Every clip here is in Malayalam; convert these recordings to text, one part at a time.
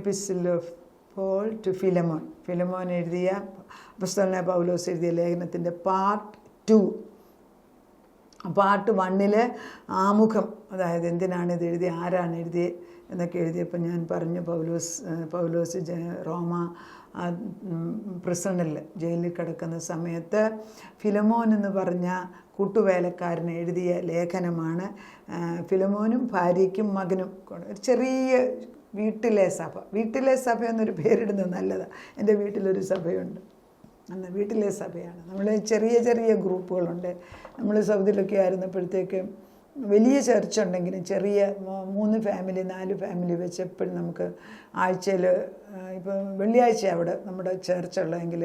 Epistle of Paul to Philemon. Philemon എഴുതിയ അപ്പോസ്തലനായ പൗലോസ് എഴുതിയ ലേഖനത്തിൻ്റെ പാർട്ട് 2. പാർട്ട് 1 ആമുഖം, അതായത് എന്തിനാണ് ഇത് എഴുതി, ആരാണ് എഴുതിയത് എന്നൊക്കെ എഴുതിയപ്പോൾ ഞാൻ പറഞ്ഞു, പൗലോസ് റോമ പ്രിസണിൽ ജയിലിൽ കിടക്കുന്ന സമയത്ത് ഫിലമോൻ എന്ന് പറഞ്ഞ കൂട്ടുവേലക്കാരന് എഴുതിയ ലേഖനമാണ്. ഫിലമോനും ഭാര്യയ്ക്കും മകനും ഒരു ചെറിയ വീട്ടിലെ സഭ എന്നൊരു പേരിടുന്നത് നല്ലതാണ്. എൻ്റെ വീട്ടിലൊരു സഭയുണ്ട്, അന്ന് വീട്ടിലെ സഭയാണ്. നമ്മൾ ചെറിയ ചെറിയ ഗ്രൂപ്പുകളുണ്ട്. നമ്മൾ സൗദിയിലൊക്കെ ആയിരുന്നപ്പോഴത്തേക്ക് വലിയ ചർച്ച ഉണ്ടെങ്കിലും ചെറിയ 3 ഫാമിലി 4 ഫാമിലി വെച്ച് എപ്പോഴും നമുക്ക് ആഴ്ചയിൽ, ഇപ്പോൾ വെള്ളിയാഴ്ച അവിടെ നമ്മുടെ ചർച്ചുള്ളതെങ്കിൽ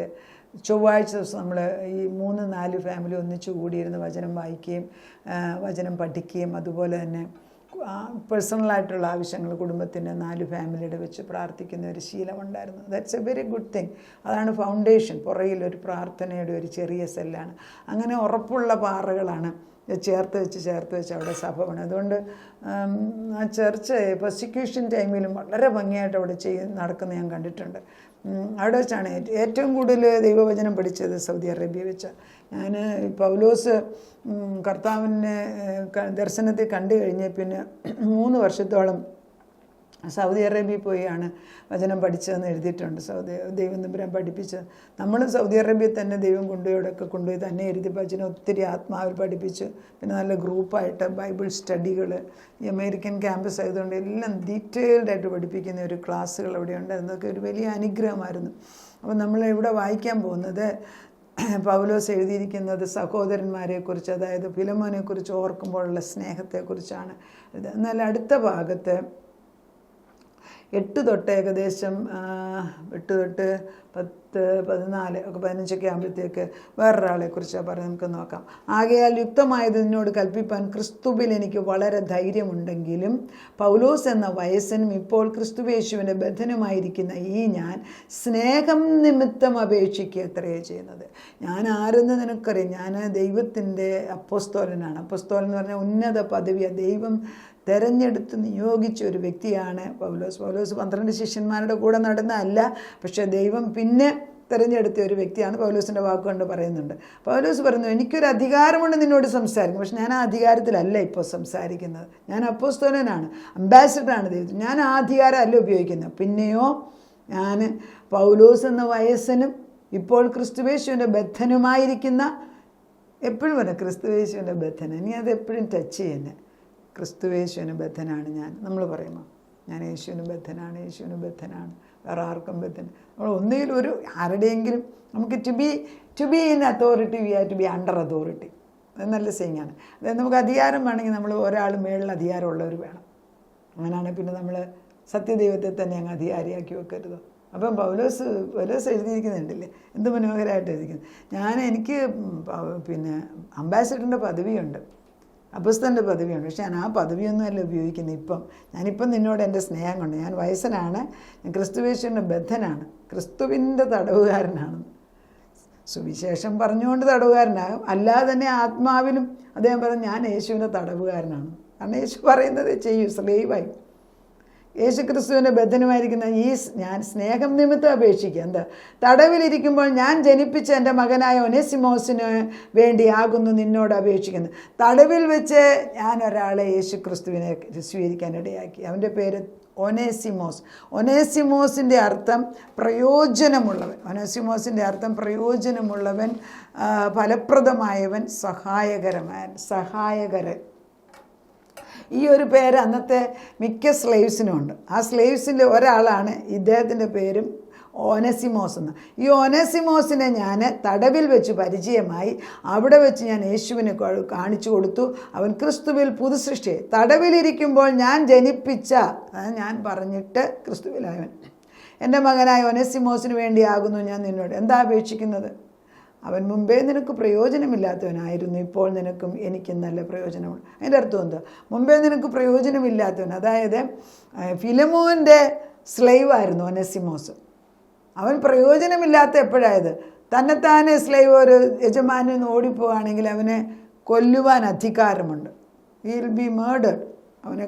ചൊവ്വാഴ്ച ദിവസം നമ്മൾ ഈ 3-4 ഫാമിലി ഒന്നിച്ചു കൂടിയിരുന്ന് വചനം വായിക്കുകയും വചനം പഠിക്കുകയും അതുപോലെ തന്നെ പേഴ്സണലായിട്ടുള്ള ആവശ്യങ്ങൾ കുടുംബത്തിൻ്റെ 4 ഫാമിലിയുടെ വെച്ച് പ്രാർത്ഥിക്കുന്ന ഒരു ശീലമുണ്ടായിരുന്നു. That's a very good thing. അതാണ് ഫൗണ്ടേഷൻ. പുറകിലൊരു പ്രാർത്ഥനയുടെ ഒരു ചെറിയ സെല്ലാണ്. അങ്ങനെ ഉറപ്പുള്ള പാറകളാണ് ചേർത്ത് വെച്ച് അവിടെ സഭ വേണം. അതുകൊണ്ട് ആ ചർച്ച് പെർസിക്യൂഷൻ ടൈമിലും വളരെ ഭംഗിയായിട്ട് അവിടെ നടക്കുന്ന ഞാൻ കണ്ടിട്ടുണ്ട്. അവിടെ വെച്ചാണ് ഏറ്റവും കൂടുതൽ ദൈവവചനം പഠിച്ചത് സൗദി അറേബ്യ വെച്ചാണ്. ഞാൻ പൗലോസ് കർത്താവിനെ ദർശനത്തിൽ കണ്ടു കഴിഞ്ഞ് പിന്നെ 3 വർഷത്തോളം സൗദി അറേബ്യയിൽ പോയാണ് വചനം പഠിച്ചതെന്ന് എഴുതിയിട്ടുണ്ട്. ദൈവം തമ്പുരാൻ പഠിപ്പിച്ചത്. നമ്മളും സൗദി അറേബ്യയിൽ തന്നെ ദൈവം കൊണ്ടുപോയി തന്നെ എഴുതി വചനം ഒത്തിരി ആത്മാവിൽ പഠിപ്പിച്ച് പിന്നെ നല്ല ഗ്രൂപ്പായിട്ട് ബൈബിൾ സ്റ്റഡികൾ, ഈ അമേരിക്കൻ ക്യാമ്പസ് ആയതുകൊണ്ട് എല്ലാം ഡീറ്റെയിൽഡായിട്ട് പഠിപ്പിക്കുന്ന ഒരു ക്ലാസ്സുകൾ അവിടെയുണ്ട്. അതൊക്കെ ഒരു വലിയ അനുഗ്രഹമായിരുന്നു. അപ്പോൾ നമ്മൾ ഇവിടെ വായിക്കാൻ പോകുന്നത് പൗലോസ് എഴുതിയിരിക്കുന്നത് സഹോദരന്മാരെക്കുറിച്ച്, അതായത് ഫിലമോനെക്കുറിച്ച് ഓർക്കുമ്പോഴുള്ള സ്നേഹത്തെക്കുറിച്ചാണ്. എന്നാൽ അടുത്ത ഭാഗത്ത് 8 തൊട്ട് ഏകദേശം 8 തൊട്ട് 10, 14 ഒക്കെ 15 ആകുമ്പോഴത്തേക്ക് വേറൊരാളെക്കുറിച്ചാണ് പറഞ്ഞ് നമുക്ക് നോക്കാം. ആകയാൽ യുക്തമായത് നിന്നോട് കൽപ്പിപ്പാൻ ക്രിസ്തുവിൽ എനിക്ക് വളരെ ധൈര്യമുണ്ടെങ്കിലും പൗലോസ് എന്ന വയസ്സനും ഇപ്പോൾ ക്രിസ്തുവേശുവിൻ്റെ ബദ്ധനുമായിരിക്കുന്ന ഞാൻ സ്നേഹം നിമിത്തം അപേക്ഷിക്കുക എത്രയേ ചെയ്യുന്നത്. ഞാൻ ആരെന്ന് നിനക്കറിയാം. ഞാൻ ദൈവത്തിൻ്റെ അപ്പോസ്തോലനാണ്. അപ്പോസ്തോലൻ എന്ന് പറഞ്ഞാൽ ഉന്നത പദവിയാണ്. ദൈവം തെരഞ്ഞെടുത്ത് നിയോഗിച്ച ഒരു വ്യക്തിയാണ് പൗലോസ്. 12 ശിഷ്യന്മാരുടെ കൂടെ നടന്നതല്ല, പക്ഷേ ദൈവം പിന്നെ തിരഞ്ഞെടുത്ത ഒരു വ്യക്തിയാണ്. പൗലോസിൻ്റെ വാക്കുകൊണ്ട് പറയുന്നുണ്ട്. പൗലോസ് പറയുന്നു, എനിക്കൊരു അധികാരമുണ്ട് നിന്നോട് സംസാരിക്കും, പക്ഷെ ഞാൻ ആ അധികാരത്തിലല്ല ഇപ്പോൾ സംസാരിക്കുന്നത്. ഞാൻ അപ്പോസ്തലനാണ്, അംബാസഡറാണ് ദൈവത്തിൽ. ഞാൻ ആ അധികാരം അല്ല ഉപയോഗിക്കുന്നത്. പിന്നെയോ ഞാൻ പൗലോസ് എന്ന വയസ്സനും ഇപ്പോൾ ക്രിസ്തുവേശുവിൻ്റെ ബദ്ധനുമായിരിക്കുന്ന, എപ്പോഴും പറയാം ക്രിസ്തുവേശുവിൻ്റെ ബദ്ധന, ഇനി അത് എപ്പോഴും ടച്ച് ചെയ്യുന്നത്. ക്രിസ്തുവേശുവിന് ബദ്ധനാണ് ഞാൻ. നമ്മൾ പറയുമ്പോൾ ഞാൻ യേശുവിന് ബദ്ധനാണ്, യേശുവിന് ബദ്ധനാണ്, വേറെ ആർക്കും ബദ്ധന. നമ്മൾ ഒന്നുകിൽ ഒരു ആരുടെയെങ്കിലും നമുക്ക് to be in authority we have to be under authority. അത് നല്ല സെയിങ്ങാണ്. അതായത് നമുക്ക് അധികാരം വേണമെങ്കിൽ നമ്മൾ ഒരാൾ മേളിൽ അധികാരമുള്ളവർ വേണം. അങ്ങനെയാണ് പിന്നെ നമ്മൾ സത്യദൈവത്തെ തന്നെ അങ്ങ് അധികാരിയാക്കി വെക്കരുത്. അപ്പം പൗലോസ് എഴുതിയിരിക്കുന്നുണ്ടല്ലേ, എന്ത് മനോഹരമായിട്ട് എഴുതിയിരിക്കുന്നത്. എനിക്ക് പിന്നെ അംബാസഡറിൻ്റെ പദവിയുണ്ട്, അപ്പോസ്തലൻ്റെ പദവിയുണ്ട്, പക്ഷെ ഞാൻ ആ പദവിയൊന്നുമല്ല ഉപയോഗിക്കുന്നത്. ഞാനിപ്പം നിന്നോട് എൻ്റെ സ്നേഹം കൊണ്ട്, ഞാൻ വയസ്സനാണ്, ഞാൻ ക്രിസ്തുവേശുവിൻ്റെ ബദ്ധനാണ്, ക്രിസ്തുവിൻ്റെ തടവുകാരനാണ്. സുവിശേഷം പറഞ്ഞുകൊണ്ട് തടവുകാരനാകും, അല്ലാതെ തന്നെ ആത്മാവിലും അദ്ദേഹം പറഞ്ഞു ഞാൻ യേശുവിൻ്റെ തടവുകാരനാണ്. കാരണം യേശു പറയുന്നത് ചെയ്യൂ, സ്ലേവായി. യേശു ക്രിസ്തുവിൻ്റെ ബദ്ധനുമായിരിക്കുന്ന ഞാൻ സ്നേഹം നിമിത്തം അപേക്ഷിക്കുക. എന്താ? തടവിലിരിക്കുമ്പോൾ ഞാൻ ജനിപ്പിച്ച എൻ്റെ മകനായ ഒനേസിമോസിന് വേണ്ടിയാകുന്നു നിന്നോട് അപേക്ഷിക്കുന്നത്. തടവിൽ വെച്ച് ഞാൻ ഒരാളെ യേശു ക്രിസ്തുവിനെ സ്വീകരിക്കാനിടയാക്കി. അവൻ്റെ പേര് ഒനേസിമോസ്. ഒനേസിമോസിൻ്റെ അർത്ഥം പ്രയോജനമുള്ളവൻ. ഒനേസിമോസിൻ്റെ അർത്ഥം പ്രയോജനമുള്ളവൻ, ഫലപ്രദമായവൻ, സഹായകരൻ. ഈ ഒരു പേര് അന്നത്തെ മിക്ക സ്ലേവ്സിനും ഉണ്ട്. ആ സ്ലേവ്സിൻ്റെ ഒരാളാണ് ഇദ്ദേഹത്തിൻ്റെ പേരും ഓനസിമോസ് എന്ന്. ഈ ഓനസിമോസിനെ ഞാൻ തടവിൽ വെച്ച് പരിചയമായി. അവിടെ വെച്ച് ഞാൻ യേശുവിനെ കാണിച്ചു കൊടുത്തു. അവൻ ക്രിസ്തുവിൽ പുതുസൃഷ്ടിയായി. തടവിലിരിക്കുമ്പോൾ ഞാൻ ജനിപ്പിച്ച, ഞാൻ പറഞ്ഞിട്ട് ക്രിസ്തുവിലായവൻ എൻ്റെ മകനായ ഒനസിമോസിന് വേണ്ടിയാകുന്നു ഞാൻ നിന്നോട് എന്താ അപേക്ഷിക്കുന്നത്. അവൻ മുമ്പേ നിനക്ക് പ്രയോജനമില്ലാത്തവനായിരുന്നു, ഇപ്പോൾ നിനക്കും എനിക്കും നല്ല പ്രയോജനമുണ്ട്. അതിൻ്റെ അർത്ഥം എന്താ? മുമ്പേ നിനക്ക് പ്രയോജനമില്ലാത്തവൻ, അതായത് ഫിലമോൻ്റെ സ്ലേവായിരുന്നു ഒനസിമോസ്. അവൻ പ്രയോജനമില്ലാത്ത എപ്പോഴായത്? തന്നെത്താനെ സ്ലേവ് ഒരു യജമാനിൽ നിന്ന് ഓടിപ്പോവുകയാണെങ്കിൽ അവനെ കൊല്ലുവാൻ അധികാരമുണ്ട്. He will be murdered. അവനെ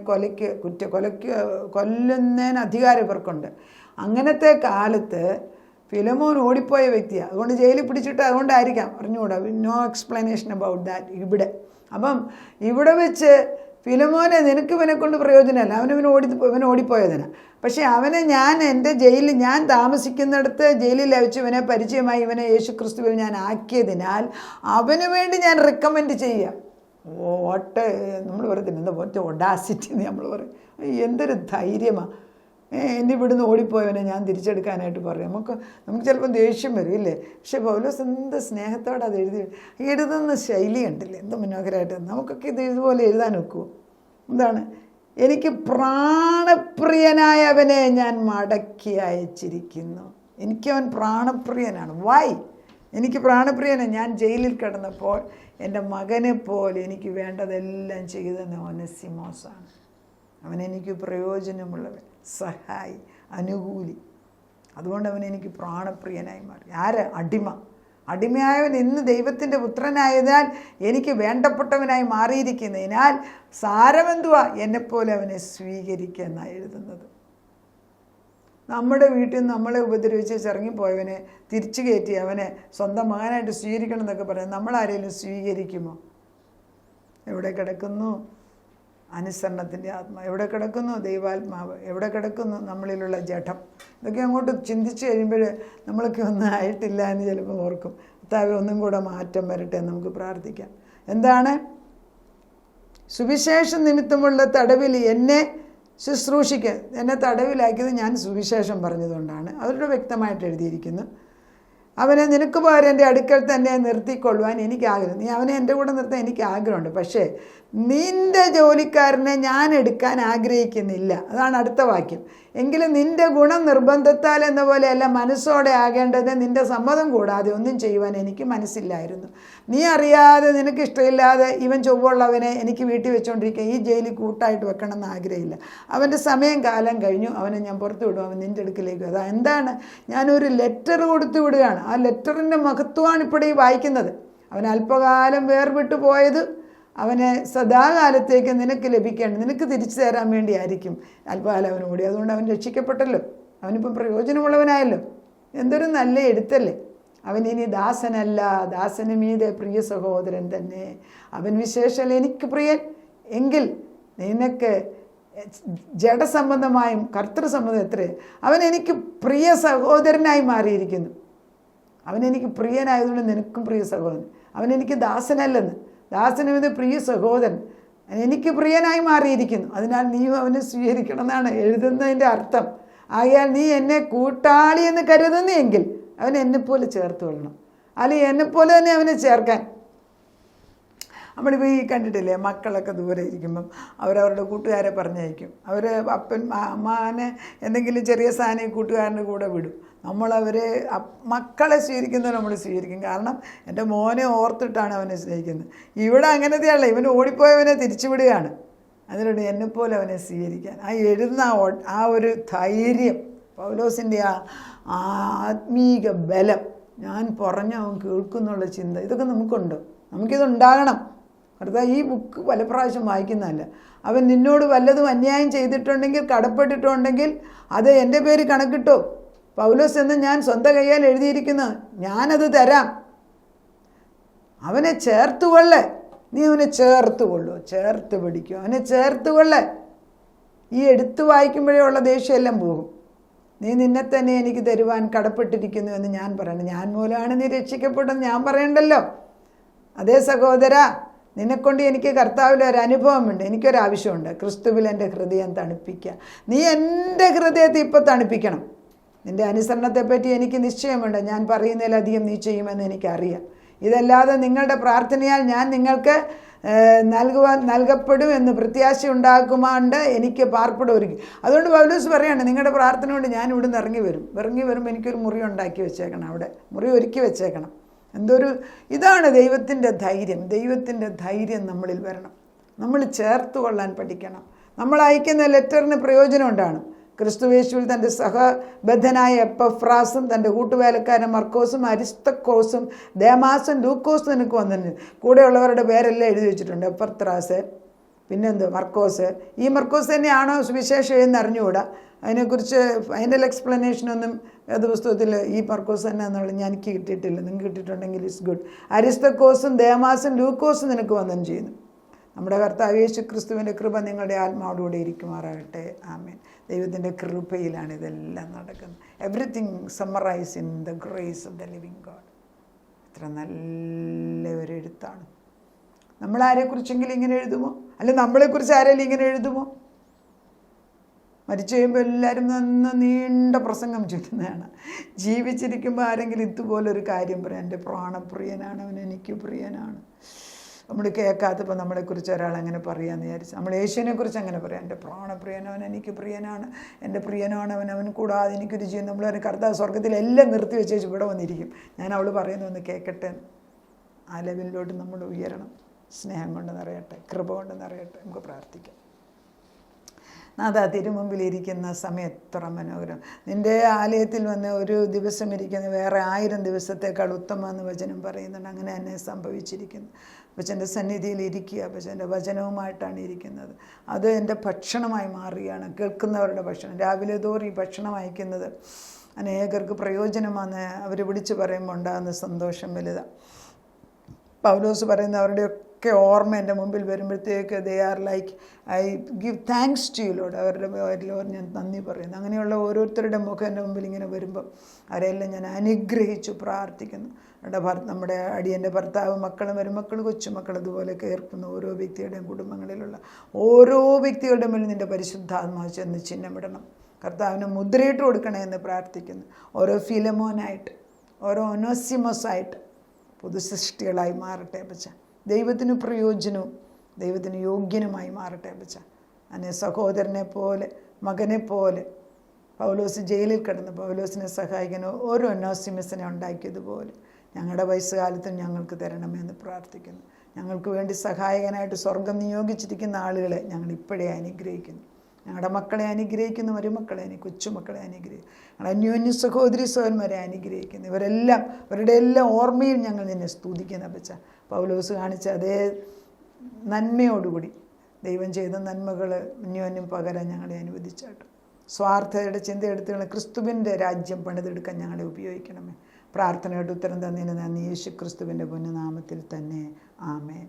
കൊല്ലുന്നതിന് അധികാരം ഇവർക്കുണ്ട്. അങ്ങനത്തെ കാലത്ത് ഫിലമോൻ ഓടിപ്പോയ വ്യക്തിയാണ്. അതുകൊണ്ട് ജയിലിൽ പിടിച്ചിട്ട് അതുകൊണ്ടായിരിക്കാം, അറിഞ്ഞുകൂടാ, നോ എക്സ്പ്ലനേഷൻ അബൌട്ട് ദാറ്റ്. അപ്പം ഇവിടെ വെച്ച് ഫിലമോനെ നിനക്ക് ഇവനെ കൊണ്ട് പ്രയോജനമല്ല, ഇവൻ ഓടിപ്പോയതിന്. പക്ഷേ അവനെ ഞാൻ താമസിക്കുന്നിടത്ത് ജയിലിൽ വെച്ച് ഇവനെ പരിചയമായി ഇവനെ യേശു ക്രിസ്തുവിൽ ഞാൻ ആക്കിയതിനാൽ അവന് വേണ്ടി ഞാൻ റെക്കമെൻഡ് ചെയ്യാം. നമ്മൾ പറയത്തില്ല എന്താ ഒറ്റ ഒഡാസിറ്റി എന്ന് നമ്മൾ പറയും. എന്തൊരു ധൈര്യമാണ്. എൻ്റെ ഇവിടുന്ന് ഓടിപ്പോയവനെ ഞാൻ തിരിച്ചെടുക്കാനായിട്ട് പറയും. നമുക്ക് ചിലപ്പോൾ ദേഷ്യം വരും ഇല്ലേ? പക്ഷേ പൗലോസ് എന്ത് സ്നേഹത്തോടെ അത് എഴുതുന്ന ശൈലി കണ്ടില്ലേ, എന്ത് മനോഹരമായിട്ട്. നമുക്കൊക്കെ ഇതുപോലെ എഴുതാൻ ഒക്കുമോ? എന്താണ്? എനിക്ക് പ്രാണപ്രിയനായവനെ ഞാൻ മടക്കി അയച്ചിരിക്കുന്നു. എനിക്കവൻ പ്രാണപ്രിയനാണ്. എനിക്ക് പ്രാണപ്രിയനാണ്. ഞാൻ ജയിലിൽ കിടന്നപ്പോൾ എൻ്റെ മകനെ പോലെ എനിക്ക് വേണ്ടതെല്ലാം ചെയ്തെന്ന് ഒനസിമോസാണ്. അവനെനിക്ക് പ്രയോജനമുള്ളവൻ, സഹായി, അനുകൂലി. അതുകൊണ്ട് അവനെനിക്ക് പ്രാണപ്രിയനായി മാറി. അടിമയായവൻ ഇന്ന് ദൈവത്തിൻ്റെ പുത്രനായതിനാൽ എനിക്ക് വേണ്ടപ്പെട്ടവനായി മാറിയിരിക്കുന്നതിനാൽ സാരമെന്തുവാ? എന്നെപ്പോലെ അവനെ സ്വീകരിക്കുക എന്നാണ് എഴുതുന്നത്. നമ്മുടെ വീട്ടിൽ നിന്ന് നമ്മളെ ഉപദ്രവിച്ച് ഇറങ്ങിപ്പോയവനെ തിരിച്ചു കയറ്റി അവനെ സ്വന്തം മകനായിട്ട് സ്വീകരിക്കണം എന്നൊക്കെ പറയാം. നമ്മളാരെങ്കിലും സ്വീകരിക്കുമോ? എവിടെ കിടക്കുന്നു അനുസരണത്തിൻ്റെ ആത്മാവ്? എവിടെ കിടക്കുന്നു ദൈവാത്മാവ്? എവിടെ കിടക്കുന്നു നമ്മളിലുള്ള ജഡം? ഇതൊക്കെ അങ്ങോട്ട് ചിന്തിച്ച് കഴിയുമ്പോൾ നമ്മളൊക്കെ ഒന്നും ആയിട്ടില്ല എന്ന് ചിലപ്പോൾ ഓർക്കും. കർത്താവേ ഒന്നും കൂടെ മാറ്റം വരട്ടെ എന്ന് നമുക്ക് പ്രാർത്ഥിക്കാം. എന്താണ്? സുവിശേഷം നിമിത്തമുള്ള തടവിൽ എന്നെ ശുശ്രൂഷിക്കുക. എന്നെ തടവിലാക്കിയത് ഞാൻ സുവിശേഷം പറഞ്ഞതുകൊണ്ടാണ്. അവരുടെ വ്യക്തമായിട്ട് എഴുതിയിരിക്കുന്നു. അവനെ നിനക്ക് പകരം എൻ്റെ അടുക്കൽ തന്നെ നിർത്തിക്കൊള്ളുവാൻ എനിക്ക് ആഗ്രഹം. നീ അവനെ എൻ്റെ കൂടെ നിർത്താൻ എനിക്ക് ആഗ്രഹമുണ്ട്. പക്ഷേ നിൻ്റെ ജോലിക്കാരനെ ഞാൻ എടുക്കാൻ ആഗ്രഹിക്കുന്നില്ല. അതാണ് അടുത്ത വാക്യം. എങ്കിലും നിൻ്റെ ഗുണം നിർബന്ധത്താൽ എന്ന പോലെയല്ല, മനസ്സോടെ ആകേണ്ടത്. നിൻ്റെ സമ്മതം കൂടാതെ ഒന്നും ചെയ്യുവാൻ എനിക്ക് മനസ്സില്ലായിരുന്നു. നീ അറിയാതെ നിനക്ക് ഇഷ്ടമില്ലാതെ ഇവൻ ചൊവ്വുള്ളവനെ എനിക്ക് വീട്ടിൽ വെച്ചുകൊണ്ടിരിക്കുക, ഈ ജയിലിൽ കൂട്ടായിട്ട് വെക്കണമെന്ന് ആഗ്രഹമില്ല. അവൻ്റെ സമയം കാലം കഴിഞ്ഞു, അവനെ ഞാൻ പുറത്തു വിടും, അവൻ നിൻ്റെ അടുക്കിലേക്ക്. അതാ എന്താണ്? ഞാനൊരു ലെറ്റർ കൊടുത്തു വിടുകയാണ്. ആ ലെറ്ററിൻ്റെ മഹത്വമാണ് ഇപ്പോൾ ഈ വായിക്കുന്നത്. അവൻ അല്പകാലം വേർവിട്ടു പോയത് അവനെ സദാകാലത്തേക്ക് നിനക്ക് ലഭിക്കേണ്ടത്, നിനക്ക് തിരിച്ചു തരാൻ വേണ്ടിയായിരിക്കും അല്പകാലം അവൻ ഓടി. അതുകൊണ്ട് അവൻ രക്ഷിക്കപ്പെട്ടല്ലോ, അവനിപ്പം പ്രയോജനമുള്ളവനായല്ലോ. എന്തൊരു നല്ല എഴുത്തല്ലേ. അവൻ ഇനി ദാസനല്ല, ദാസന് മീതെ പ്രിയ സഹോദരൻ തന്നെ. അവൻ വിശേഷമല്ല എനിക്ക് പ്രിയൻ എങ്കിൽ നിനക്ക് ജഡസംബന്ധമായും കർത്തൃസംബന്ധം എത്രയും അവൻ എനിക്ക് പ്രിയ സഹോദരനായി മാറിയിരിക്കുന്നു. അവൻ എനിക്ക് പ്രിയനായതുകൊണ്ട് നിനക്കും പ്രിയ സഹോദരൻ. അവൻ എനിക്ക് ദാസനല്ലെന്ന്, ദാസനും ഇത് പ്രിയ സഹോദരൻ എനിക്ക് പ്രിയനായി മാറിയിരിക്കുന്നു. അതിനാൽ നീ അവനെ സ്വീകരിക്കണം എന്നാണ് എഴുതുന്നതിൻ്റെ അർത്ഥം. ആകയാൽ നീ എന്നെ കൂട്ടാളി എന്ന് കരുതുന്നെങ്കിൽ അവൻ എന്നെപ്പോലെ ചേർത്ത് കൊള്ളണം. അല്ലെങ്കിൽ എന്നെപ്പോലെ തന്നെ അവനെ ചേർക്കാൻ. നമ്മളിപ്പോൾ ഈ കണ്ടിട്ടില്ലേ, മക്കളൊക്കെ ദൂരെ ഇരിക്കുമ്പം അവരവരുടെ കൂട്ടുകാരെ പറഞ്ഞയക്കും. അവർ അമ്മാനെ എന്തെങ്കിലും ചെറിയ സാധനം കൂട്ടുകാരൻ്റെ കൂടെ വിടും. നമ്മളവരെ മക്കളെ സ്വീകരിക്കുന്നത് നമ്മൾ സ്വീകരിക്കും. കാരണം എൻ്റെ മോനെ ഓർത്തിട്ടാണ് അവനെ സ്നേഹിക്കുന്നത്. ഇവിടെ അങ്ങനത്തെയല്ല, ഇവന് ഓടിപ്പോയവനെ തിരിച്ചു വിടുകയാണ്. അതിലൂടെ എന്നെപ്പോലെ അവനെ സ്വീകരിക്കാൻ എഴുതുന്ന ആ ഒരു ധൈര്യം, പൗലോസിൻ്റെ ആ ആത്മീക ബലം, ഞാൻ പറഞ്ഞ അവൻ കേൾക്കുന്നുള്ള ചിന്ത, ഇതൊക്കെ നമുക്കുണ്ടോ? നമുക്കിതുണ്ടാകണം. കർത്താവ് ഈ ബുക്ക് പല പ്രാവശ്യം വായിക്കുന്നതല്ല. അവൻ നിന്നോട് വല്ലതും അന്യായം ചെയ്തിട്ടുണ്ടെങ്കിൽ, കടപ്പെട്ടിട്ടുണ്ടെങ്കിൽ അത് എൻ്റെ പേര് കണക്കിട്ടോ. പൗലോസ് എന്ന് ഞാൻ സ്വന്തം കയ്യാൽ എഴുതിയിരിക്കുന്നത്, ഞാനത് തരാം. അവനെ ചേർത്തുകൊള്ളേ. നീ അവനെ ചേർത്തുകൊള്ളൂ, ചേർത്ത് പിടിക്കും, അവനെ ചേർത്തുകൊള്ളേ. ഈ എടുത്തു വായിക്കുമ്പോഴേ ഉള്ള ദേഷ്യമെല്ലാം പോകും. നീ നിന്നെ തന്നെ എനിക്ക് തരുവാൻ കടപ്പെട്ടിരിക്കുന്നു എന്ന് ഞാൻ പറയണം. ഞാൻ മൂലമാണ് നീ രക്ഷിക്കപ്പെട്ടെന്ന് ഞാൻ പറയണ്ടല്ലോ. അതേ സഹോദര, നിന്നെക്കൊണ്ട് എനിക്ക് കർത്താവിൽ ഒരു അനുഭവമുണ്ട്, എനിക്കൊരാവശ്യമുണ്ട്. ക്രിസ്തുവിൽ എൻ്റെ ഹൃദയം തണുപ്പിക്കുക. നീ എൻ്റെ ഹൃദയത്തെ ഇപ്പോൾ തണുപ്പിക്കണം. നിൻ്റെ അനുസരണത്തെപ്പറ്റി എനിക്ക് നിശ്ചയമുണ്ട്. ഞാൻ പറയുന്നതിലധികം നീ ചെയ്യുമെന്ന് എനിക്കറിയാം. ഇതല്ലാതെ നിങ്ങളുടെ പ്രാർത്ഥനയാൽ ഞാൻ നിങ്ങൾക്ക് നൽകപ്പെടും എന്ന് പ്രത്യാശ ഉണ്ടാക്കുമാണ്ട് എനിക്ക് പാർപ്പിടം ഒരുക്കി. അതുകൊണ്ട് പൗലോസ് പറയാണ്, നിങ്ങളുടെ പ്രാർത്ഥന കൊണ്ട് ഞാൻ ഇവിടുന്ന് ഇറങ്ങി വരുമ്പോൾ എനിക്കൊരു മുറി ഉണ്ടാക്കി വെച്ചേക്കണം, അവിടെ മുറി ഒരുക്കി വെച്ചേക്കണം. ഇതാണ് ദൈവത്തിൻ്റെ ധൈര്യം. ദൈവത്തിൻ്റെ ധൈര്യം നമ്മളിൽ വരണം. നമ്മൾ ചേർത്ത് കൊള്ളാൻ പഠിക്കണം. നമ്മൾ അയക്കുന്ന ലെറ്ററിന് പ്രയോജനം ഉണ്ടാകണം. ക്രിസ്തുയേശുവിൽ തൻ്റെ സഹബദ്ധനായ എപ്പഫ്രാസും തൻ്റെ കൂട്ടുവേലക്കാരൻ മർക്കോസും അരിസ്തക്കോസും ദേമാസും ലൂക്കോസും നിനക്ക് വന്നിട്ടുണ്ട്. കൂടെയുള്ളവരുടെ പേരെല്ലാം എഴുതി വെച്ചിട്ടുണ്ട്. എപ്പർത്രാസ്, പിന്നെന്ത് മർക്കോസ്. ഈ മർക്കോസ് തന്നെയാണോ സുവിശേഷം എന്ന് അറിഞ്ഞുകൂടാ. അതിനെക്കുറിച്ച് ഫൈനൽ എക്സ്പ്ലനേഷനൊന്നും വേദപുസ്തകത്തിൽ ഈ മർക്കോസ് തന്നെ എന്നുള്ളത് എനിക്ക് കിട്ടിയിട്ടില്ല. നിങ്ങൾക്ക് കിട്ടിയിട്ടുണ്ടെങ്കിൽ ഇറ്റ്സ് ഗുഡ്. അരിസ്തക്കോസും ദേമാസും ലൂക്കോസും നിനക്ക് വന്ദനം ചെയ്യുന്നു. നമ്മുടെ കർത്താവ് യേശു ക്രിസ്തുവിൻ്റെ കൃപ നിങ്ങളുടെ ആത്മാവോടുകൂടി ഇരിക്കുമാറാകട്ടെ. ആമേൻ. ദൈവത്തിൻ്റെ കൃപയിലാണ് ഇതെല്ലാം നടക്കുന്നത്. Everything summarise in the grace of the living God. എത്ര നല്ല ഒരു എഴുത്താണ്. നമ്മളാരെക്കുറിച്ചെങ്കിലും ഇങ്ങനെ എഴുതുമോ? അല്ല നമ്മളെക്കുറിച്ച് ആരെങ്കിലും ഇങ്ങനെ എഴുതുമോ? മരിച്ചു കഴിയുമ്പോൾ എല്ലാവരും നീണ്ട പ്രസംഗം ചൊല്ലുന്നതാണ്. ജീവിച്ചിരിക്കുമ്പോൾ ആരെങ്കിലും ഇതുപോലൊരു കാര്യം പറയാം, എൻ്റെ പ്രാണപ്രിയനാണ് അവൻ, എനിക്ക് പ്രിയനാണ്. നമ്മൾ കേൾക്കാത്തപ്പോൾ നമ്മളെക്കുറിച്ച് ഒരാൾ അങ്ങനെ പറയാമെന്ന് വിചാരിച്ചു. നമ്മൾ യേശുവിനെക്കുറിച്ച് അങ്ങനെ പറയാം, എൻ്റെ പ്രാണപ്രിയനവൻ, എനിക്ക് പ്രിയനാണ്, എൻ്റെ പ്രിയനാണ് അവൻ, അവൻ കൂടാതെ എനിക്കൊരു ജീവൻ. നമ്മൾ പറയും കർത്താവ് സ്വർഗത്തിലെല്ലാം നിർത്തി വെച്ചേച്ച് ഇവിടെ വന്നിരിക്കും. ഞാൻ അവൾ പറയുന്നൊന്ന് കേൾക്കട്ടെ. ആ ലെവലിലോട്ട് നമ്മൾ ഉയരണം. സ്നേഹം കൊണ്ട് നിറയട്ടെ, കൃപ കൊണ്ട് നിറയട്ടെ. നമുക്ക് പ്രാർത്ഥിക്കാം. നാഥാ, തിരുമുമ്പിലിരിക്കുന്ന സമയം എത്ര മനോഹരം. നിൻ്റെ ആലയത്തിൽ വന്ന് ഒരു ദിവസം ഇരിക്കുന്ന വേറെ 1000 ദിവസത്തേക്കാൾ ഉത്തമമെന്ന് വചനം പറയുന്നുണ്ട്. അങ്ങനെ തന്നെ സംഭവിച്ചിരിക്കുന്നു. അപ്പച്ചൻ്റെ സന്നിധിയിൽ ഇരിക്കുക. അപ്പച്ചൻ്റെ വചനവുമായിട്ടാണ് ഇരിക്കുന്നത്. അത് എൻ്റെ ഭക്ഷണമായി മാറുകയാണ്, കേൾക്കുന്നവരുടെ ഭക്ഷണം. രാവിലെ തോറും ഈ ഭക്ഷണം അയക്കുന്നത് അനേകർക്ക് പ്രയോജനമാണെന്ന് അവർ വിളിച്ച് പറയുമ്പോൾ ഉണ്ടാകുന്ന സന്തോഷം വലുതാണ്. പൗലോസ് പറയുന്ന അവരുടെയൊക്കെ ഓർമ്മ എൻ്റെ മുമ്പിൽ വരുമ്പോഴത്തേക്ക് they are like I give thanks to you Lord. അവരുടെ പേരിലോട് ഞാൻ നന്ദി പറയുന്നു. അങ്ങനെയുള്ള ഓരോരുത്തരുടെ മുഖം എൻ്റെ മുമ്പിൽ ഇങ്ങനെ വരുമ്പോൾ അവരെല്ലാം ഞാൻ അനുഗ്രഹിച്ചു പ്രാർത്ഥിക്കുന്നു. നമ്മുടെ അടിയൻ്റെ ഭർത്താവ്, മക്കളും മരുമക്കൾ, കൊച്ചുമക്കൾ, അതുപോലെ കേൾക്കുന്ന ഓരോ വ്യക്തിയുടെയും കുടുംബങ്ങളിലുള്ള ഓരോ വ്യക്തികളുടെ മേൽ നിൻ്റെ പരിശുദ്ധാത്മാവ് ചെന്ന് ചിഹ്നമിടണം. കർത്താവിന് മുദ്രയിട്ട് കൊടുക്കണേ എന്ന് പ്രാർത്ഥിക്കുന്നു. ഓരോ ഫിലമോനായിട്ട്, ഓരോ ഒനോസിമോസായിട്ട് പുതുസൃഷ്ടികളായി മാറട്ടെ അപ്പച്ച. ദൈവത്തിന് പ്രയോജനവും ദൈവത്തിന് യോഗ്യനുമായി മാറട്ടെ അപ്പച്ച. അന്നെ സഹോദരനെ പോലെ, മകനെ പോലെ പൗലോസ് ജയിലിൽ കിടന്ന് പൗലോസിനെ സഹായിക്കാൻ ഓരോ ഒനോസിമസിനെ ഉണ്ടാക്കിയതുപോലെ ഞങ്ങളുടെ വയസ്സുകാലത്തും ഞങ്ങൾക്ക് തരണമെന്ന് പ്രാർത്ഥിക്കുന്നു. ഞങ്ങൾക്ക് വേണ്ടി സഹായകനായിട്ട് സ്വർഗം നിയോഗിച്ചിരിക്കുന്ന ആളുകളെ ഞങ്ങൾ ഇപ്പോഴേ അനുഗ്രഹിക്കുന്നു. ഞങ്ങളുടെ മക്കളെ അനുഗ്രഹിക്കുന്നു, മരുമക്കളെ, കൊച്ചുമക്കളെ അനുഗ്രഹിക്കുന്നു, ഞങ്ങളുടെ അന്യോന്യ സഹോദരി സഹോദരന്മാരെ അനുഗ്രഹിക്കുന്നു. ഇവരെല്ലാം ഇവരുടെ എല്ലാ ഓർമ്മയിൽ ഞങ്ങൾ നിന്നെ സ്തുതിക്കുന്ന അപ്പച്ച. പൗലോസ് കാണിച്ച അതേ നന്മയോടുകൂടി ദൈവം ചെയ്ത നന്മകൾ അന്യോന്യം പകരാൻ ഞങ്ങളെ അനുവദിച്ചാട്ടോ. സ്വാർത്ഥതയുടെ ചിന്തയെടുത്തുകൾ ക്രിസ്തുവിൻ്റെ രാജ്യം പണിതെടുക്കാൻ ഞങ്ങളെ ഉപയോഗിക്കണമേ. പ്രാർത്ഥനയുടെ ഉത്തരം തന്നതിന് നന്ദി. യേശു ക്രിസ്തുവിൻ്റെ പുണ്യനാമത്തിൽ തന്നെ. ആമേൻ.